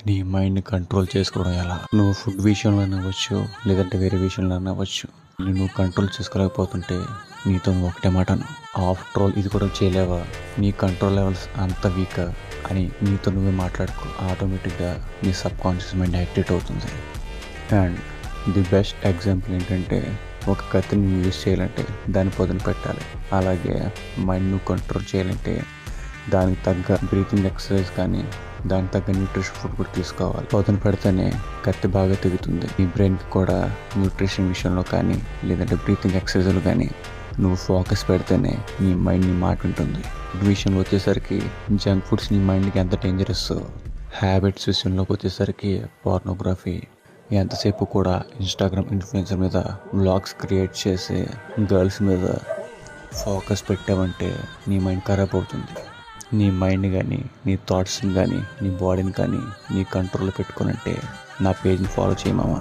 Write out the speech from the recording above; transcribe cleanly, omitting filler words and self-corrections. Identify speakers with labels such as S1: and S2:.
S1: నీ మైండ్ని కంట్రోల్ చేసుకోవడం ఎలా? నువ్వు ఫుడ్ విషయంలో అవ్వచ్చు, లేదంటే వేరే విషయంలో అవ్వచ్చు. నువ్వు కంట్రోల్ చేసుకోలేకపోతుంటే నీతో నువ్వు ఒకటే మాటను, ఆఫ్టర్ ఆల్ ఇది కూడా చేయలేవా, నీ కంట్రోల్ లెవెల్స్ అంత వీక్ అని నీతో నువ్వే మాట్లాడుకో. ఆటోమేటిక్గా నీ సబ్ కాన్షియస్ మైండ్ యాక్టివేట్ అవుతుంది. అండ్ ది బెస్ట్ ఎగ్జాంపుల్ ఏంటంటే, ఒక కత్తిని యూజ్ చేయాలంటే దాన్ని పొదన పెట్టాలి. అలాగే మైండ్ నువ్వు కంట్రోల్ చేయాలంటే దానికి తగ్గ బ్రీతింగ్ ఎక్సర్సైజ్ కానీ, దానికి తగ్గ న్యూట్రిషన్ ఫుడ్ కూడా తీసుకోవాలి. పొదన పెడితేనే కత్తి బాగా తెగుతుంది. ఈ బ్రెయిన్కి కూడా న్యూట్రిషన్ విషయంలో కానీ, లేదంటే బ్రీతింగ్ ఎక్సర్సైజ్లు కానీ నువ్వు ఫోకస్ పెడితేనే నీ మైండ్ నీ మాట ఉంటుంది. ఫుడ్ విషయంలో వచ్చేసరికి జంక్ ఫుడ్స్ నీ మైండ్కి ఎంత డేంజరస్. హ్యాబిట్స్ విషయంలోకి వచ్చేసరికి పోర్నోగ్రఫీ, ఎంతసేపు కూడా ఇన్స్టాగ్రామ్ ఇన్ఫ్లుయెన్సర్ మీద వ్లాగ్స్ క్రియేట్ చేసి గర్ల్స్ మీద ఫోకస్ పెట్టావంటే నీ మైండ్ ఖరాబ్ అవుతుంది. నీ మైండ్ కానీ, నీ థాట్స్ని కానీ, నీ బాడీని కానీ నీ కంట్రోల్లో పెట్టుకోనంటే నా పేజ్ని ఫాలో చేయమామా.